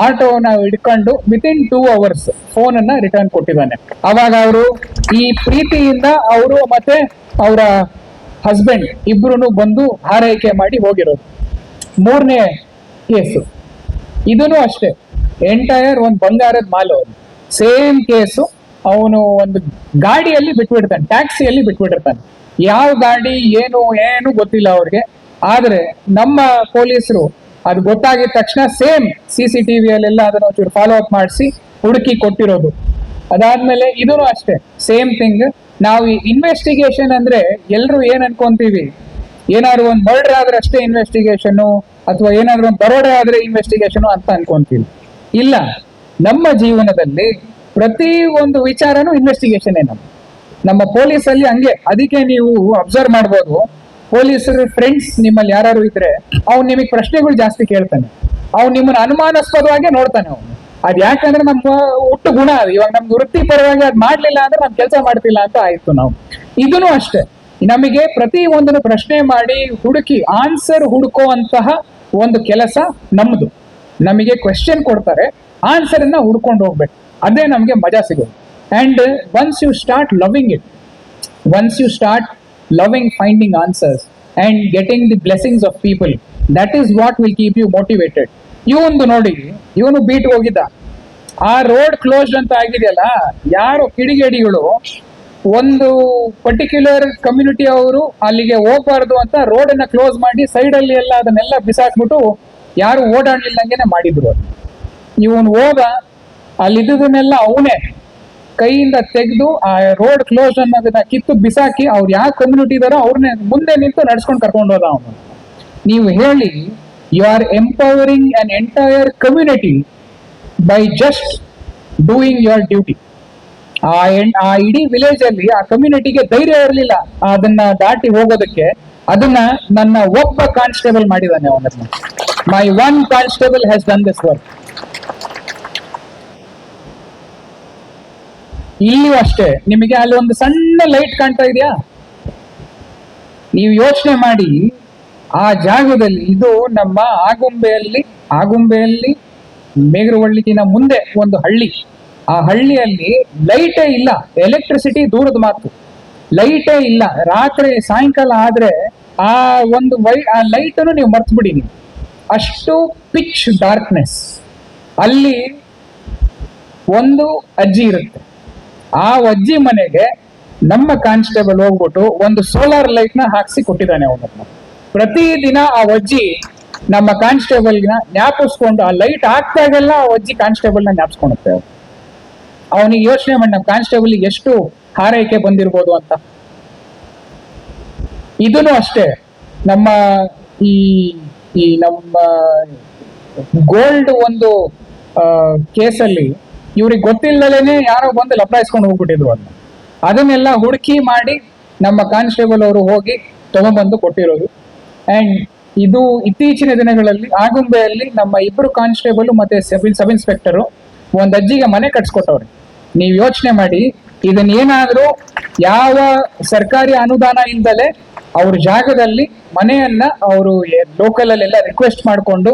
ಆಟೋನ ಹಿಡ್ಕೊಂಡು ವಿತಿನ್ 2 hours ಫೋನ್ ಅನ್ನ ರಿಟರ್ನ್ ಕೊಟ್ಟಿದ್ದಾನೆ. ಅವಾಗ ಅವರು ಈ ಪ್ರೀತಿಯಿಂದ ಅವರು ಮತ್ತೆ ಅವರ ಹಸ್ಬೆಂಡ್ ಇಬ್ರು ಬಂದು ಹಾರೈಕೆ ಮಾಡಿ ಹೋಗಿರೋದು. 3ನೇ ಕೇಸು ಇದೂ ಅಷ್ಟೇ, ಎಂಟೈರ್ ಒಂದು ಬಂಗಾರದ ಮಾಲು, ಸೇಮ್ ಕೇಸು. ಅವನು ಒಂದು ಗಾಡಿಯಲ್ಲಿ ಬಿಟ್ಬಿಡ್ತಾನೆ, ಟ್ಯಾಕ್ಸಿಯಲ್ಲಿ ಬಿಟ್ಬಿಟ್ಟಿರ್ತಾನೆ. ಯಾವ ಗಾಡಿ ಏನು ಗೊತ್ತಿಲ್ಲ ಅವ್ರಿಗೆ. ಆದ್ರೆ ನಮ್ಮ ಪೊಲೀಸರು ಅದು ಗೊತ್ತಾಗಿದ ತಕ್ಷಣ ಸೇಮ್ CCTVಯಲ್ಲೆಲ್ಲ ಅದನ್ನ ಒಂಚೂರು ಫಾಲೋ ಅಪ್ ಮಾಡಿಸಿ ಹುಡುಕಿ ಕೊಟ್ಟಿರೋದು. ಅದಾದ್ಮೇಲೆ ಇದೂ ಅಷ್ಟೇ ಸೇಮ್ ಥಿಂಗ್. ನಾವು ಈ ಇನ್ವೆಸ್ಟಿಗೇಷನ್ ಅಂದ್ರೆ ಎಲ್ರು ಏನ್ ಅನ್ಕೊಂತೀವಿ, ಏನಾದ್ರು ಒಂದು ಮರ್ಡರ್ ಆದ್ರೆ ಅಷ್ಟೇ ಇನ್ವೆಸ್ಟಿಗೇಷನ್, ಅಥವಾ ಏನಾದ್ರು ಒಂದು ದರೋಡೆ ಆದ್ರೆ ಇನ್ವೆಸ್ಟಿಗೇಷನ್ ಅಂತ ಅನ್ಕೊಂತೀವಿ. ಇಲ್ಲ, ನಮ್ಮ ಜೀವನದಲ್ಲಿ ಪ್ರತಿ ಒಂದು ವಿಚಾರನೂ ಇನ್ವೆಸ್ಟಿಗೇಷನ್ ನಮ್ಮ ಪೊಲೀಸಲ್ಲಿ ಹಂಗೆ. ಅದಕ್ಕೆ ನೀವು ಅಬ್ಸರ್ವ್ ಮಾಡ್ಬೋದು, ಪೊಲೀಸರ ಫ್ರೆಂಡ್ಸ್ ನಿಮ್ಮಲ್ಲಿ ಯಾರು ಇದ್ರೆ ಅವ್ನು ನಿಮಗೆ ಪ್ರಶ್ನೆಗಳು ಜಾಸ್ತಿ ಕೇಳ್ತಾನೆ, ಅವ್ನು ನಿಮ್ಮನ್ನ ಅನುಮಾನಾಸ್ಪದವಾಗಿ ನೋಡ್ತಾನೆ ಅವನು. ಅದ್ ಯಾಕಂದ್ರೆ ನಮ್ಮ ಒಟ್ಟು ಗುಣ ಅದು. ಇವಾಗ ನಮ್ಗೆ ವೃತ್ತಿಪರವಾಗಿ ಅದ್ ಮಾಡ್ಲಿಲ್ಲ ಅಂದ್ರೆ ನಾವ್ ಕೆಲಸ ಮಾಡ್ತಿಲ್ಲ ಅಂತ ಆಯ್ತು. ನಾವು ಇದೂ ಅಷ್ಟೇ, ನಮಗೆ ಪ್ರತಿ ಒಂದನ್ನು ಪ್ರಶ್ನೆ ಮಾಡಿ ಹುಡುಕಿ ಆನ್ಸರ್ ಹುಡುಕುವಂತಹ ಒಂದು ಕೆಲಸ ನಮ್ದು. ನಮಗೆ ಕ್ವೆಶ್ಚನ್ ಕೊಡ್ತಾರೆ, ಆನ್ಸರ್ ಅನ್ನ ಹುಡ್ಕೊಂಡು ಹೋಗ್ಬೇಕು, ಅದೇ ನಮ್ಗೆ ಮಜಾ ಸಿಗೋದು. And once you start loving it, once you start loving finding answers and getting the blessings of people, that is what will keep you motivated. ಇವೊಂದು ನೋಡಿ, ಇವನು ಬೀಟ್ ಹೋಗಿದ್ದ, ಆ ರೋಡ್ ಕ್ಲೋಸ್ಡ್ ಅಂತ ಆಗಿದೆಯಲ್ಲ, ಯಾರೋ ಕಿಡಿಗೇಡಿಗಳು ಒಂದು ಪರ್ಟಿಕ್ಯುಲರ್ ಕಮ್ಯುನಿಟಿ ಅವರು ಅಲ್ಲಿಗೆ ಹೋಗ್ಬಾರ್ದು ಅಂತ ರೋಡ್ ಅನ್ನ ಕ್ಲೋಸ್ ಮಾಡಿ ಸೈಡ್ ಅಲ್ಲಿ ಎಲ್ಲ ಅದನ್ನೆಲ್ಲ ಬಿಸಾಕ್ಬಿಟ್ಟು ಯಾರು ಓಡಾಡ್ಲಿಲ್ಲಂಗೆನೆ ಮಾಡಿದ್ರು. ಇವನು ಹೋದ, ಅಲ್ಲಿದ್ದದನ್ನೆಲ್ಲ ಅವನೇ ಕೈಯಿಂದ ತೆಗೆದು ಆ ರೋಡ್ ಕ್ಲೋಸ್ ಅನ್ನೋದನ್ನ ಕಿತ್ತು ಬಿಸಾಕಿ ಅವ್ರು ಯಾವ ಕಮ್ಯುನಿಟಿ ಇದಾರೋ ಅವ್ರನ್ನೇ ಮುಂದೆ ನಿಂತು ನಡ್ಸ್ಕೊಂಡು ಕರ್ಕೊಂಡು ಹೋದ ಅವನು. ನೀವು ಹೇಳಿ, you are empowering an entire community by just doing your duty. ಆ ಇಡೀ ವಿಲೇಜ್ ಅಲ್ಲಿ ಆ ಕಮ್ಯುನಿಟಿಗೆ ಧೈರ್ಯ ಇರಲಿಲ್ಲ ಅದನ್ನ ದಾಟಿ ಹೋಗೋದಕ್ಕೆ. ಅದನ್ನ ನನ್ನ ಒಬ್ಬ ಕಾನ್ಸ್ಟೇಬಲ್ ಮಾಡಿದಾನೆ ಅವನನ್ನ. My one constable has done this work. ಇಲ್ಲಿಯೂ ಅಷ್ಟೇ, ನಿಮಗೆ ಅಲ್ಲಿ ಒಂದು ಸಣ್ಣ ಲೈಟ್ ಕಾಣ್ತಾ ಇದೆಯಾ? ನೀವು ಯೋಚನೆ ಮಾಡಿ, ಆ ಜಾಗದಲ್ಲಿ, ಇದು ನಮ್ಮ ಆಗುಂಬೆಯಲ್ಲಿ ಮೇಘರವಳ್ಳಿಗಿನ ಮುಂದೆ ಒಂದು ಹಳ್ಳಿ. ಆ ಹಳ್ಳಿಯಲ್ಲಿ ಲೈಟೇ ಇಲ್ಲ, ಎಲೆಕ್ಟ್ರಿಸಿಟಿ ದೂರದ ಮಾತು, ಲೈಟೇ ಇಲ್ಲ. ರಾತ್ರಿ ಸಾಯಂಕಾಲ ಆದ್ರೆ ಆ ಒಂದು ಆ ಲೈಟ್ ಅನ್ನು ನೀವು ಮರ್ತು ಬಿಡಿ. ನೀವು ಅಷ್ಟು ಪಿಚ್ ಡಾರ್ಕ್ನೆಸ್. ಅಲ್ಲಿ ಒಂದು ಅಜ್ಜಿ ಇರುತ್ತೆ, ಆ ಅಜ್ಜಿ ಮನೆಗೆ ನಮ್ಮ ಕಾನ್ಸ್ಟೇಬಲ್ ಹೋಗ್ಬಿಟ್ಟು ಒಂದು ಸೋಲಾರ್ ಲೈಟ್ ನ ಹಾಕ್ಸಿ ಕೊಟ್ಟಿದ್ದಾನೆ ಅವನನ್ನ. ಪ್ರತಿದಿನ ಆ ಅಜ್ಜಿ ನಮ್ಮ ಕಾನ್ಸ್ಟೇಬಲ್ನ ಜ್ಞಾಪಿಸ್ಕೊಂಡು, ಆ ಲೈಟ್ ಹಾಕ್ದಾಗೆಲ್ಲ ಆ ಅಜ್ಜಿ ಕಾನ್ಸ್ಟೇಬಲ್ನ ಜ್ಞಾಪಿಸ್ಕೊಳುತ್ತೆ. ಅವನಿಗೆ ಯೋಚನೆ ಮಾಡಿ, ನಮ್ಮ ಕಾನ್ಸ್ಟೇಬಲ್ ಎಷ್ಟು ಹಾರೈಕೆ ಬಂದಿರ್ಬೋದು ಅಂತ. ಇದನ್ನು ಅಷ್ಟೇ, ನಮ್ಮ ಈ ನಮ್ಮ ಗೋಲ್ಡ್ ಒಂದು ಕೇಸಲ್ಲಿ ಇವ್ರಿಗೆ ಗೊತ್ತಿಲ್ಲದೇನೆ ಯಾರೋ ಬಂದು ಲಪಡಾಯಿಸ್ಕೊಂಡು ಹೋಗ್ಬಿಟ್ಟಿದ್ರು ಅದನ್ನೆಲ್ಲ ಹುಡುಕಿ ಮಾಡಿ ನಮ್ಮ ಕಾನ್ಸ್ಟೇಬಲ್ ಅವರು ಹೋಗಿ ತಗೊಂಡ್ಬಂದು ಕೊಟ್ಟಿರೋದು. ಅಂಡ್ ಇದು ಇತ್ತೀಚಿನ ದಿನಗಳಲ್ಲಿ ಆಗುಂಬೆಯಲ್ಲಿ ನಮ್ಮ ಇಬ್ಬರು ಕಾನ್ಸ್ಟೇಬಲ್ ಮತ್ತೆ ಸಬ್ ಇನ್ಸ್ಪೆಕ್ಟರು ಒಂದ್ ಅಜ್ಜಿಗೆ ಮನೆ ಕಟ್ಸ್ಕೊಟ್ಟವ್ರೆ. ನೀವು ಯೋಚನೆ ಮಾಡಿ, ಇದನ್ನ ಏನಾದ್ರೂ ಯಾವ ಸರ್ಕಾರಿ ಅನುದಾನ ಇಲ್ದಲೆ ಅವ್ರ ಜಾಗದಲ್ಲಿ ಮನೆಯನ್ನ ಅವರು ಲೋಕಲ್ ಅಲ್ಲೆಲ್ಲ ರಿಕ್ವೆಸ್ಟ್ ಮಾಡಿಕೊಂಡು,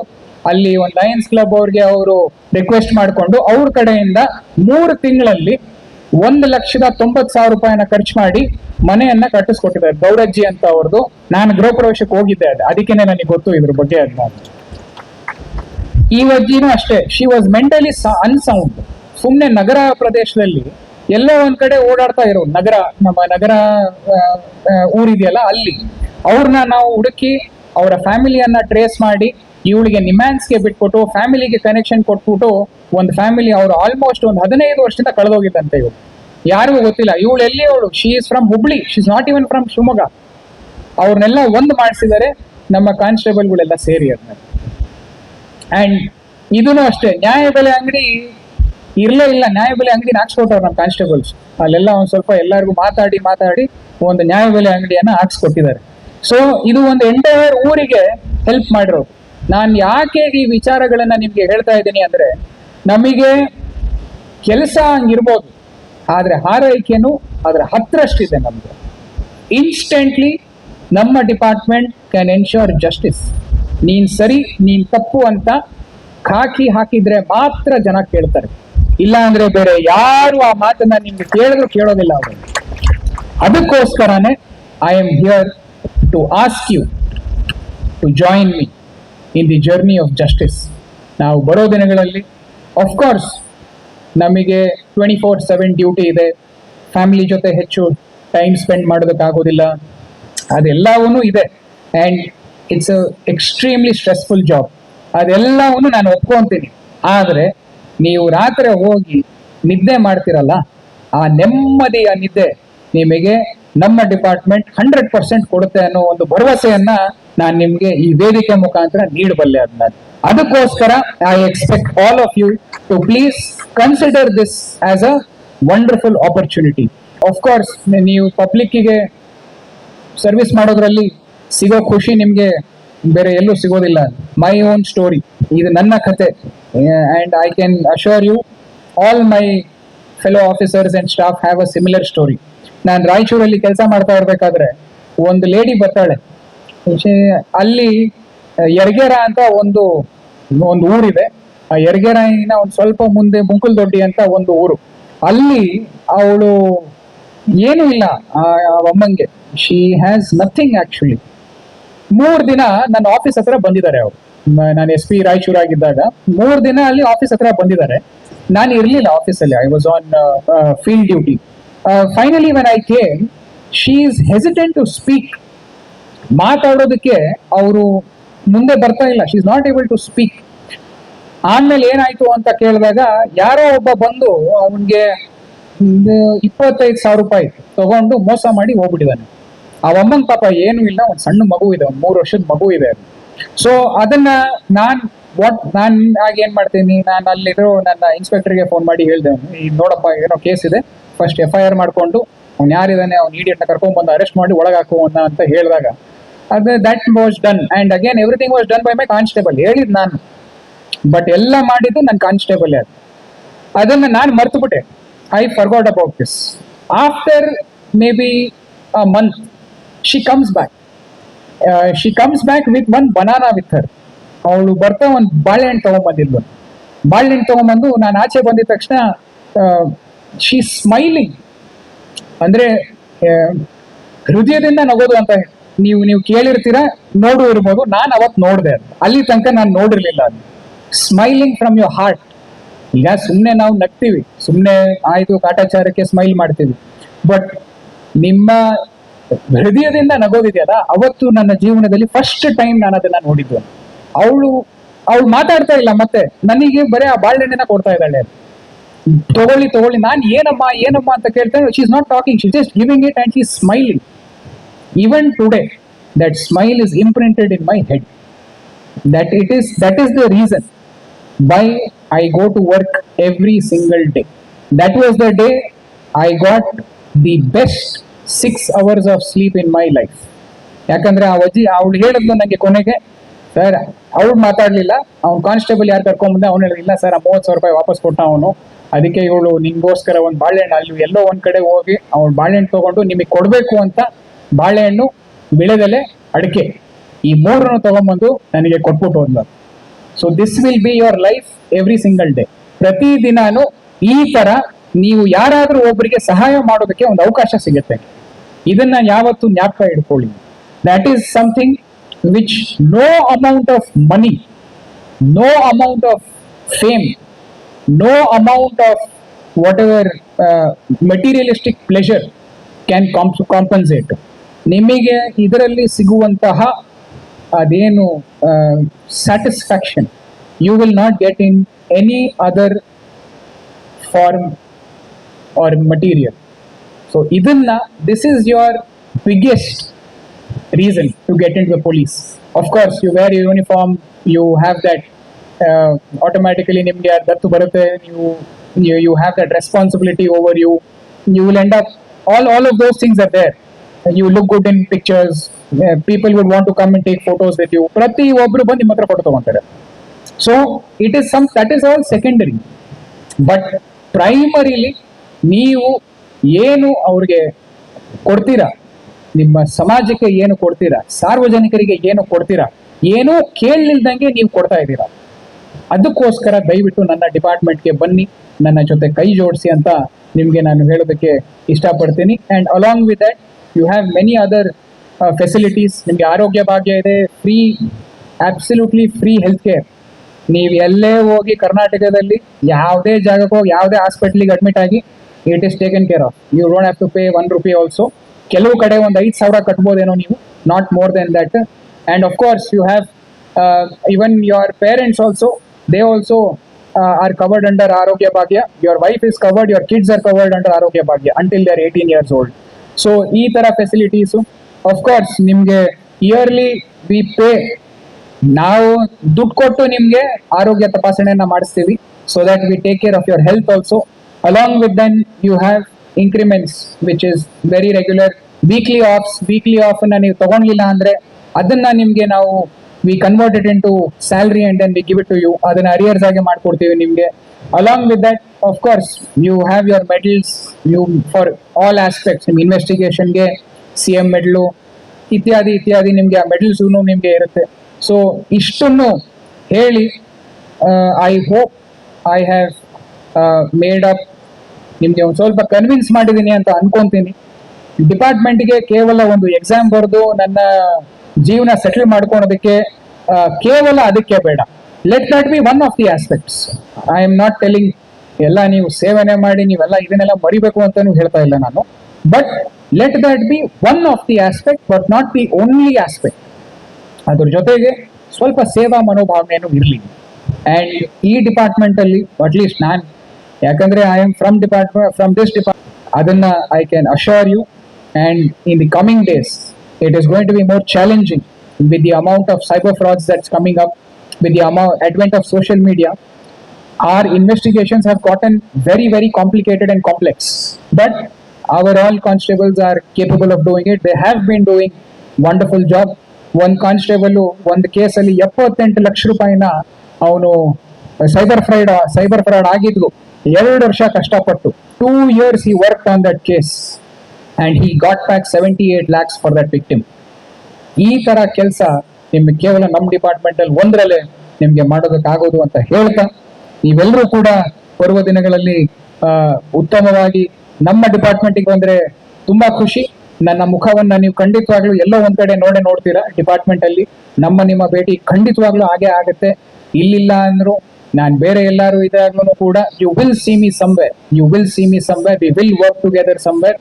ಅಲ್ಲಿ ಒಂದು ಲಯನ್ಸ್ ಕ್ಲಬ್ ಅವ್ರಿಗೆ ಅವರು ರಿಕ್ವೆಸ್ಟ್ ಮಾಡಿಕೊಂಡು ಅವ್ರ ಕಡೆಯಿಂದ 3 ತಿಂಗಳಲ್ಲಿ 1,90,000 ರೂಪಾಯಿನ ಖರ್ಚು ಮಾಡಿ ಮನೆಯನ್ನ ಕಟ್ಟಿಸ್ಕೊಟ್ಟಿದ್ದಾರೆ. ಗೌರಜ್ಜಿ ಅಂತ ಅವ್ರದ್ದು. ನಾನು ಗೃಹ ಪ್ರವೇಶಕ್ಕೆ ಹೋಗಿದ್ದೆ, ಅದಕ್ಕೇನೆ ನನಗೆ ಗೊತ್ತು ಇದ್ರ ಬಗ್ಗೆ. ಅದನ್ನ ಈ ಅಜ್ಜಿನೂ ಅಷ್ಟೇ, ಶಿ ವಾಸ್ ಮೆಂಟಲಿ ಅನ್ಸೌಂಡ್. ಸುಮ್ಮನೆ ನಗರ ಪ್ರದೇಶದಲ್ಲಿ ಎಲ್ಲೋ ಒಂದ್ ಕಡೆ ಓಡಾಡ್ತಾ ಇರೋ ನಮ್ಮ ನಗರ ಊರಿದೆಯಲ್ಲ, ಅಲ್ಲಿ ಅವ್ರನ್ನ ನಾವು ಹುಡುಕಿ ಅವರ ಫ್ಯಾಮಿಲಿಯನ್ನ ಟ್ರೇಸ್ ಮಾಡಿ ಇವಳಿಗೆ ನಿಮ್ಯಾನ್ಸ್ಗೆ ಬಿಟ್ಬಿಟ್ಟು ಫ್ಯಾಮಿಲಿಗೆ ಕನೆಕ್ಷನ್ ಕೊಟ್ಬಿಟ್ಟು ಒಂದು ಫ್ಯಾಮಿಲಿ ಅವರು ಆಲ್ಮೋಸ್ಟ್ ಒಂದು 15 ವರ್ಷದಿಂದ ಕಳೆದೋಗಿದ್ದಂತೆ. ಇವಳು ಯಾರಿಗೂ ಗೊತ್ತಿಲ್ಲ ಇವಳು ಎಲ್ಲಿ. ಅವಳು she is from Hubli, she is not even from Shivamogga. ಅವ್ರನ್ನೆಲ್ಲ ಒಂದು ಮಾಡಿಸಿದ್ದಾರೆ ನಮ್ಮ ಕಾನ್ಸ್ಟೇಬಲ್ಗಳೆಲ್ಲ ಸೇರಿ ಅದನ್ನ. ಅಂಡ್ ಇದನ್ನು ಅಷ್ಟೇ, ನ್ಯಾಯಬೆಲೆ ಅಂಗಡಿ ಇರ್ಲೇ ಇಲ್ಲ, ನ್ಯಾಯಬೆಲೆ ಅಂಗಡಿನ ಹಾಕ್ಸ್ಕೊಟ್ಟವ್ರು ನಮ್ಮ ಕಾನ್ಸ್ಟೇಬಲ್ಸ್. ಅಲ್ಲೆಲ್ಲ ಒಂದ್ ಸ್ವಲ್ಪ ಎಲ್ಲರಿಗೂ ಮಾತಾಡಿ ಒಂದು ನ್ಯಾಯಬೆಲೆ ಅಂಗಡಿಯನ್ನ ಹಾಕ್ಸ್ಕೊಟ್ಟಿದ್ದಾರೆ. ಸೊ ಇದು ಒಂದು ಎಂಟೈರ್ ಊರಿಗೆ ಹೆಲ್ಪ್ ಮಾಡಿರೋದು. ನಾನು ಯಾಕೆ ಈ ವಿಚಾರಗಳನ್ನ ನಿಮ್ಗೆ ಹೇಳ್ತಾ ಇದ್ದೀನಿ ಅಂದ್ರೆ, ನಮಗೆ ಕೆಲಸ ಹಂಗಿರ್ಬೋದು, ಆದ್ರೆ ಹಾರೈಕೆನು ಅದರ ಹತ್ರಷ್ಟಿದೆ ನಮ್ಗೆ. ಇನ್ಸ್ಟೆಂಟ್ಲಿ ನಮ್ಮ ಡಿಪಾರ್ಟ್ಮೆಂಟ್ ಕ್ಯಾನ್ ಎನ್ಶೋರ್ ಜಸ್ಟಿಸ್. ನೀನ್ ಸರಿ ನೀನ್ ತಪ್ಪು ಅಂತ ಖಾಕಿ ಹಾಕಿದ್ರೆ ಮಾತ್ರ ಜನ ಕೇಳ್ತಾರೆ, ಇಲ್ಲ ಅಂದ್ರೆ ಬೇರೆ ಯಾರು ಆ ಮಾತನ್ನ ನಿಮ್ಗೆ ಕೇಳಿದ್ರು ಕೇಳೋದಿಲ್ಲ ಅವರು. ಅದಕ್ಕೋಸ್ಕರನೇ I am here to ask you to join me in the journey of justice. ನಾವು ಬರೋ ದಿನಗಳಲ್ಲಿ ಆಫ್ಕೋರ್ಸ್ ನಮಗೆ 24/7 ಡ್ಯೂಟಿ ಇದೆ, ಫ್ಯಾಮಿಲಿ ಜೊತೆ ಹೆಚ್ಚು ಟೈಮ್ ಸ್ಪೆಂಡ್ ಮಾಡೋದಕ್ಕಾಗೋದಿಲ್ಲ, ಅದೆಲ್ಲವೂ ಇದೆ. And it's a extremely stressful job, ಅದೆಲ್ಲವೂ ನಾನು ಒಪ್ಕೊಂತೀನಿ. ಆದರೆ ನೀವು ರಾತ್ರಿ ಹೋಗಿ ನಿದ್ದೆ ಮಾಡ್ತಿರಲ್ಲ, ಆ ನೆಮ್ಮದಿಯ ನಿದ್ದೆ ನಿಮಗೆ ನಮ್ಮ ಡಿಪಾರ್ಟ್ಮೆಂಟ್ 100% ಕೊಡುತ್ತೆ ಅನ್ನೋ ಒಂದು ಭರವಸೆಯನ್ನ ನಾನು ನಿಮ್ಗೆ ಈ ವೇದಿಕೆ ಮುಖಾಂತರ ನೀಡಬಲ್ಲೆ. ಅದಕ್ಕೋಸ್ಕರ I expect all of you to please consider this as a wonderful opportunity. Of course ನೀವು ಪಬ್ಲಿಕ್ಕಿಗೆ ಸರ್ವಿಸ್ ಮಾಡೋದ್ರಲ್ಲಿ ಸಿಗೋ ಖುಷಿ ನಿಮ್ಗೆ ಬೇರೆ ಎಲ್ಲೂ ಸಿಗೋದಿಲ್ಲ. ಮೈ ಓನ್ ಸ್ಟೋರಿ, ಇದು ನನ್ನ ಕತೆ. And I can assure you all my fellow officers and staff have a similar story. ನಾನು ರಾಯಚೂರಲ್ಲಿ ಕೆಲಸ ಮಾಡ್ತಾ ಇರ್ಬೇಕಾದ್ರೆ ಒಂದು ಲೇಡಿ ಬರ್ತಾಳೆ. ಅಲ್ಲಿ ಯರ್ಗೆರ ಅಂತ ಒಂದು ಊರಿದೆ. ಆ ಯರ್ಗೆರಾಯಿನ ಒಂದು ಸ್ವಲ್ಪ ಮುಂದೆ ಮುಂಕಲ್ದೊಡ್ಡಿ ಅಂತ ಒಂದು ಊರು. ಅಲ್ಲಿ ಅವಳು ಏನೂ ಇಲ್ಲ ಆ ಅಮ್ಮಂಗೆ. She has nothing actually. 3 ದಿನ ನನ್ನ ಆಫೀಸ್ ಹತ್ರ ಬಂದಿದ್ದಾರೆ ಅವರು. ನಾನು SP ರಾಯಚೂರು ಆಗಿದ್ದಾಗ 3 ದಿನ ಅಲ್ಲಿ ಆಫೀಸ್ ಹತ್ರ ಬಂದಿದ್ದಾರೆ. ನಾನು ಇರಲಿಲ್ಲ ಆಫೀಸಲ್ಲಿ, I was on field duty. Finally when I came, she is hesitant to speak. ಮಾತಾಡೋದಕ್ಕೆ ಅವರು ಮುಂದೆ ಬರ್ತಾ ಇಲ್ಲ. She is not able to speak. ಆಮೇಲೆ ಏನಾಯ್ತು ಅಂತ ಕೇಳಿದಾಗ ಯಾರೋ ಒಬ್ಬ ಬಂದು ಅವನಿಗೆ 25,000 ರೂಪಾಯಿ ತಗೊಂಡು ಮೋಸ ಮಾಡಿ ಹೋಗ್ಬಿಟ್ಟಿದ್ದಾನೆ. ಅವಮ್ಮನ್ ಪಾಪ ಏನು ಇಲ್ಲ, ಒಂದು ಸಣ್ಣ ಮಗು ಇದೆ, ಒಂದು 3 ವರ್ಷದ ಮಗು ಇದೆ. ಸೊ ಅದನ್ನ ನಾನು ಆಗ ಏನ್ ಮಾಡ್ತೀನಿ, ನಾನು ಅಲ್ಲಿರೋ ನನ್ನ ಇನ್ಸ್ಪೆಕ್ಟರ್ಗೆ ಫೋನ್ ಮಾಡಿ ಹೇಳ್ದೆ, ಈಗ ನೋಡಪ್ಪ ಏನೋ ಕೇಸ್ ಇದೆ, ಫಸ್ಟ್ FIR ಮಾಡ್ಕೊಂಡು ಅವ್ನು ಯಾರಿದ್ದಾನೆ ಅವ್ನು ಇಡಿಯಟ್ನ ಕರ್ಕೊಂಡ್ ಬಂದು ಅರೆಸ್ಟ್ ಮಾಡಿ ಒಳಗೆ ಹಾಕುವನ್ನ ಅಂತ ಹೇಳಿದಾಗ that was done. And again everything was done by my constable. ಹೇಳಿದ್ ನಾನು, ಬಟ್ ಎಲ್ಲ ಮಾಡಿದ್ದು ನನ್ನ ಕಾನ್ಸ್ಟೇಬಲ್. ಅದನ್ನ ನಾನು ಮರ್ತು ಬಿಟ್ಟೆ. I forgot about this. After may be a month she comes back with one banana with her. ಅವಳು ಬರ್ತಾ ಒಂದು ಬಾಳೆಹಣ್ಣು ತಗೊಂಡ್ಬಂದಿದ್ಲು. ಬಾಳೆಹಣ್ಣು ತಗೊಂಡ್ಬಂದು ನಾನು ಆಚೆ ಬಂದಿದ ತಕ್ಷಣ ಶಿ ಸ್ಮೈಲಿಂಗ್, ಅಂದ್ರೆ ಹೃದಯದಿಂದ ನಗೋದು ಅಂತ ನೀವು ಕೇಳಿರ್ತೀರಾ, ನೋಡು ಇರ್ಬೋದು. ನಾನು ಅವತ್ತು ನೋಡಿದೆ, ಅಲ್ಲಿ ತನಕ ನಾನು ನೋಡಿರ್ಲಿಲ್ಲ. ಅದು ಸ್ಮೈಲಿಂಗ್ ಫ್ರಮ್ ಯುವರ್ ಹಾರ್ಟ್. ಈಗ ಸುಮ್ಮನೆ ನಾವು ನಗ್ತೀವಿ, ಸುಮ್ಮನೆ ಆಯ್ತು ಕಾಟಾಚಾರಕ್ಕೆ ಸ್ಮೈಲ್ ಮಾಡ್ತೀವಿ, ಬಟ್ ನಿಮ್ಮ ಹೃದಯದಿಂದ ನಗೋದಿದೆಯಲ್ಲ, ಅವತ್ತು ನನ್ನ ಜೀವನದಲ್ಲಿ ಫಸ್ಟ್ ಟೈಮ್ ನಾನು ಅದನ್ನ ನೋಡಿದ್ದು. ಅವಳು ಮಾತಾಡ್ತಾ ಇಲ್ಲ, ಮತ್ತೆ ನನಗೆ ಬರೀ ಆ ಬಾಳೆಹಣ್ಣಿನ ಕೊಡ್ತಾ ಇದ್ದಾಳೆ. ತಗೊಳ್ಳಿ. ನಾನು ಏನಮ್ಮ ಅಂತ ಕೇಳ್ತೇನೆ. She is not talking, she just giving it and she is smiling. Even today, that smile is imprinted in my head. That is the reason why I go to work every single day. That was the day I got the best 6 hours of sleep in my life. ಯಾಕಂದ್ರೆ ಅವಳು ಹೇಳಿದ್ಲು ನನಗೆ ಕೊನೆಗೆ, sir ಅವಳು ಮಾತಾಡ್ಲಿಲ್ಲ, ಅವ್ನು constable ಯಾರು ಕರ್ಕೊಂಡ್ಬಂದೆ, ಅವ್ನು ಹೇಳಿಲ್ಲ ಸರ್ 30,000 ರೂಪಾಯಿ ವಾಪಸ್ ಕೊಟ್ಟ ಅವನು, ಅದಕ್ಕೆ ಇವಳು ನಿಂಗೋಸ್ಕರ ಒಂದು ಬಾಳೆಹಣ್ಣು ಅಲ್ಲಿ ಎಲ್ಲೋ ಒಂದ್ ಕಡೆ ಹೋಗಿ ಅವಳು ಬಾಳೆಹಣ್ಣು ತಗೊಂಡು ನಿಮಗೆ ಕೊಡ್ಬೇಕು ಅಂತ ಬಾಳೆಹಣ್ಣು, ವಿಳೆದೆಲೆ, ಅಡಿಕೆ ಈ 3 ತಗೊಂಡ್ಬಂದು ನನಗೆ ಕೊಟ್ಬಿಟ್ಟು ಹೋದ್ಲು. So this will be your life every single day. ಪ್ರತಿ ದಿನಾನು ಈ ತರ ನೀವು ಯಾರಾದ್ರೂ ಒಬ್ಬರಿಗೆ ಸಹಾಯ ಮಾಡೋದಕ್ಕೆ ಒಂದು ಅವಕಾಶ ಸಿಗುತ್ತೆ. ಇದನ್ನ ಯಾವತ್ತು ಜ್ಞಾಪಕ ಇಟ್ಕೊಳ್ಳಿ. That is something which no amount of money, no amount of fame, no amount of whatever materialistic pleasure can compensate. ನಿಮಗೆ ಇದರಲ್ಲಿ ಸಿಗುವಂತಹ ಅದೇನು satisfaction you will not get in any other form or material. So ಇದನ್ನ this is your biggest reason to get into the police. Of course, you wear your uniform, you have that automatically nimge dattu barutte, you have that responsibility over you. You will end up all of those things are there. You look good in pictures, people would want to come and take photos with you. Prati obru bandu nimatra photo tagondare. So it is that is all secondary, but primarily ನೀವು ಏನು ಅವ್ರಿಗೆ ಕೊಡ್ತೀರಾ, ನಿಮ್ಮ ಸಮಾಜಕ್ಕೆ ಏನು ಕೊಡ್ತೀರಾ, ಸಾರ್ವಜನಿಕರಿಗೆ ಏನು ಕೊಡ್ತೀರಾ, ಏನೂ ಕೇಳಲಿಲ್ದಂಗೆ ನೀವು ಕೊಡ್ತಾ ಇದ್ದೀರಾ. ಅದಕ್ಕೋಸ್ಕರ ದಯವಿಟ್ಟು ನನ್ನ ಡಿಪಾರ್ಟ್ಮೆಂಟ್ಗೆ ಬನ್ನಿ, ನನ್ನ ಜೊತೆ ಕೈ ಜೋಡಿಸಿ ಅಂತ ನಿಮಗೆ ನಾನು ಹೇಳೋದಕ್ಕೆ ಇಷ್ಟಪಡ್ತೀನಿ. And along with that you have many other facilities. ನಿಮಗೆ ಆರೋಗ್ಯ ಭಾಗ್ಯ ಇದೆ, free, absolutely free health care. ನೀವು ಎಲ್ಲೇ ಹೋಗಿ ಕರ್ನಾಟಕದಲ್ಲಿ ಯಾವುದೇ ಜಾಗಕ್ಕೆ ಹೋಗಿ ಯಾವುದೇ ಹಾಸ್ಪಿಟ್ಲಿಗೆ ಅಡ್ಮಿಟ್ ಆಗಿ it is taken care of. You don't have to pay 1 rupee also. ಕೆಲವು ಕಡೆ ಒಂದು 5,000 ಕಟ್ಬೋದೇನೋ ನೀವು, not more than that. And of course you have even your parents also, they also are covered under Arogya Bhagya. Your wife is covered, your kids are covered under Arogya Bhagya until they are 18 years old. So ಈ ಥರ facilities of course ನಿಮಗೆ yearly we pay, ನಾವು ದುಡ್ಡು ಕೊಟ್ಟು ನಿಮಗೆ ಆರೋಗ್ಯ ತಪಾಸಣೆಯನ್ನು ಮಾಡಿಸ್ತೀವಿ. So that we take care of your health also. Along with then you have increments which is very regular. weekly off na ನೀವು ತಗೊಂಡಿಲ್ಲ ಅಂದ್ರೆ ಅದನ್ನ ನಿಮಗೆ ನಾವು we convert it into salary and then we give it to you. ಅದನ್ನ arrears ಆಗಿ ಮಾಡ್ಕೊಡ್ತೀವಿ ನಿಮಗೆ. along with that of course you have your medals, you for all aspects. ನಿಮ್ಮ ಇನ್ವೆಸ್ಟಿಗೇಷನ್ ಗೆ CM ಮೆಡಲು ಇತ್ಯಾದಿ ನಿಮಗೆ ಆ ಮೆಡಲ್ಸ್ ನಿಮಗೆ ಇರುತ್ತೆ. ಸೊ ಇಷ್ಟನ್ನು ಹೇಳಿ I hope I have made up ನಿಮ್ಗೆ ಒಂದು ಸ್ವಲ್ಪ ಕನ್ವಿನ್ಸ್ ಮಾಡಿದ್ದೀನಿ ಅಂತ ಅನ್ಕೊಂತೀನಿ. ಡಿಪಾರ್ಟ್ಮೆಂಟ್ಗೆ ಕೇವಲ ಒಂದು ಎಕ್ಸಾಮ್ ಬರೆದು ನನ್ನ ಜೀವನ ಸೆಟಲ್ ಮಾಡ್ಕೊಳೋದಕ್ಕೆ ಕೇವಲ ಅದಕ್ಕೆ ಬೇಡ. Let that be one of the aspects. I am not telling ಎಲ್ಲ ನೀವು ಸೇವನೆ ಮಾಡಿ ನೀವೆಲ್ಲ ಇದನ್ನೆಲ್ಲ ಮರಿಬೇಕು ಅಂತಾನು ಹೇಳ್ತಾ ಇಲ್ಲ ನಾನು. But let that be one of the aspect, but not the only aspect. ಅದ್ರ ಜೊತೆಗೆ ಸ್ವಲ್ಪ ಸೇವಾ ಮನೋಭಾವನೆಯನ್ನು ಇರಲಿ. ಆ್ಯಂಡ್ ಈ ಡಿಪಾರ್ಟ್ಮೆಂಟಲ್ಲಿ ಅಟ್ಲೀಸ್ಟ್ ನಾನು, ಯಾಕಂದರೆ I am from this department, ಅದನ್ನು I can assure you. And in the coming days it is going to be more challenging with the amount of cyber frauds that's coming up, with the advent of social media. Our investigations have gotten very, very complicated and complex. But our all constables are capable of doing it. They have been doing wonderful job. One constable, ಒಂದು ಕೇಸಲ್ಲಿ 78 ಲಕ್ಷ ರೂಪಾಯಿನ ಅವನು cyber fraud ಆಗಿದ್ಲು. 2 ವರ್ಷ ಕಷ್ಟಪಟ್ಟು 2 years he worked on that case and he got back 78 lakhs for that victim. ಈ ತರ ಕೆಲಸ ನಿಮ್ಗೆ ಕೇವಲ ನಮ್ಮ ಡಿಪಾರ್ಟ್ಮೆಂಟ್ ಅಲ್ಲಿ ಒಂದರಲ್ಲೇ ನಿಮ್ಗೆ ಮಾಡೋದಕ್ಕಾಗೋದು ಅಂತ ಹೇಳ್ತಾ, ನೀವೆಲ್ಲರೂ ಕೂಡ ಬರುವ ದಿನಗಳಲ್ಲಿ ಉತ್ತಮವಾಗಿ ನಮ್ಮ ಡಿಪಾರ್ಟ್ಮೆಂಟಿಗೆ ಬಂದ್ರೆ ತುಂಬಾ ಖುಷಿ. ನನ್ನ ಮುಖವನ್ನ ನೀವು ಖಂಡಿತವಾಗ್ಲೂ ಎಲ್ಲೋ ಒಂದ್ ಕಡೆ ನೋಡ್ತೀರಾ ಡಿಪಾರ್ಟ್ಮೆಂಟ್ ಅಲ್ಲಿ. ನಿಮ್ಮ ಭೇಟಿ ಖಂಡಿತವಾಗ್ಲೂ ಹಾಗೆ ಆಗುತ್ತೆ. ಇಲ್ಲಿಲ್ಲ ಅಂದ್ರು ನಾನು ಬೇರೆ ಎಲ್ಲಾರು ಇದಾಗ್ಲೂ ಕೂಡ you will see me somewhere, we will work together somewhere.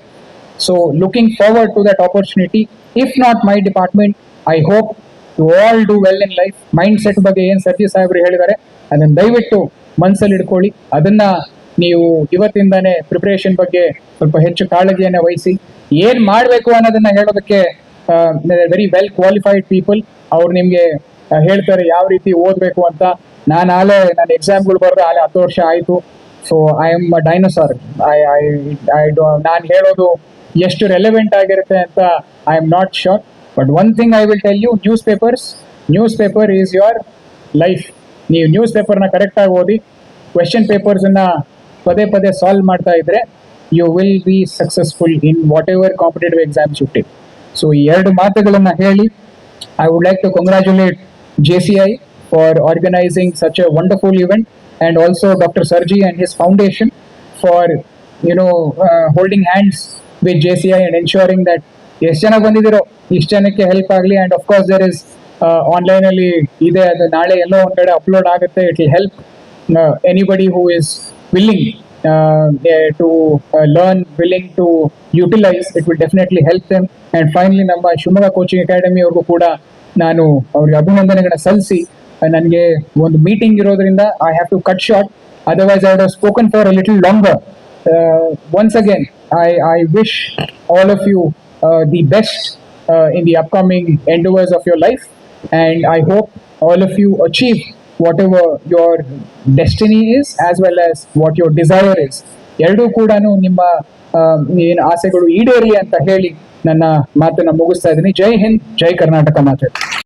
So looking forward to that opportunity. If not my department, I hope you all do well in life. Mindset ಬಗ್ಗೆ ಏನು ಸರ್ಜಿ ಸಾಹೇಬ್ರು ಹೇಳಿದ್ದಾರೆ ಅದನ್ನು ದಯವಿಟ್ಟು ಮನಸ್ಸಲ್ಲಿ ಇಟ್ಕೊಳ್ಳಿ. ಅದನ್ನ ನೀವು ಇವತ್ತಿಂದಾನೇ ಪ್ರಿಪರೇಷನ್ ಬಗ್ಗೆ ಸ್ವಲ್ಪ ಹೆಚ್ಚು ಕಾಳಜಿಯನ್ನು ವಹಿಸಿ. ಏನು ಮಾಡಬೇಕು ಅನ್ನೋದನ್ನ ಹೇಳೋದಕ್ಕೆ ವೆರಿ ವೆಲ್ ಕ್ವಾಲಿಫೈಡ್ ಪೀಪಲ್ ಅವ್ರು ನಿಮಗೆ ಹೇಳ್ತಾರೆ ಯಾವ ರೀತಿ ಓದಬೇಕು ಅಂತ. ನಾನು ಎಕ್ಸಾಮ್ಗಳು ಬರೆದು 10 ವರ್ಷ ಆಯಿತು. So I am a dinosaur. ನಾನು ಹೇಳೋದು ಎಷ್ಟು ರೆಲೆವೆಂಟ್ ಆಗಿರುತ್ತೆ ಅಂತ I am not sure. But one thing I will tell you, news paper is your life. ನೀವು ನ್ಯೂಸ್ ಪೇಪರ್ನ ಕರೆಕ್ಟಾಗಿ ಓದಿ, ಕ್ವೆಶನ್ ಪೇಪರ್ಸನ್ನು ಪದೇ ಸಾಲ್ವ್ ಮಾಡ್ತಾ ಇದ್ರೆ you will be successful in whatever competitive exams you take. So ಈ 2 ಮಾತುಗಳನ್ನು ಹೇಳಿ I would like to congratulate JCI for organizing such a wonderful event, and also Dr. Sarji and his foundation for holding hands with JCI and ensuring that ಎಷ್ಟು ಜನ ಬಂದಿದ್ದೀರೋ ಇಷ್ಟು ಜನಕ್ಕೆ help ಆಗಲಿ. And of course there is ಆನ್ಲೈನಲ್ಲಿ ಇದೆ, ಅದು ನಾಳೆ ಎಲ್ಲೋ ಒಂದು ಕಡೆ ಅಪ್ಲೋಡ್ ಆಗುತ್ತೆ. It will help anybody who is willing to learn, willing to utilise. It will definitely help them. And finally ನಮ್ಮ ಶಿವಮೊಗ್ಗ ಕೋಚಿಂಗ್ ಅಕಾಡೆಮಿ ಅವ್ರಿಗೂ ಕೂಡ ನಾನು ಅವ್ರಿಗೆ ಅಭಿನಂದನೆಗಳನ್ನ ಸಲ್ಲಿಸಿ, ನನಗೆ ಒಂದು ಮೀಟಿಂಗ್ ಇರೋದ್ರಿಂದ I have to cut short, otherwise I would have spoken for a little longer. Once again, I wish all of you the best in the upcoming endeavors of your life, and I hope all of you achieve whatever your destiny is as well as what your desire is. ಎರಡೂ ಕೂಡ ನಿಮ್ಮ ಏನು ಆಸೆಗಳು ಈಡೇರಲಿ ಅಂತ ಹೇಳಿ ನನ್ನ ಮಾತನ್ನ ಮುಗಿಸ್ತಾ ಇದ್ದೀನಿ. ಜೈ ಹಿಂದ್, ಜೈ ಕರ್ನಾಟಕ ಮಾತೆ.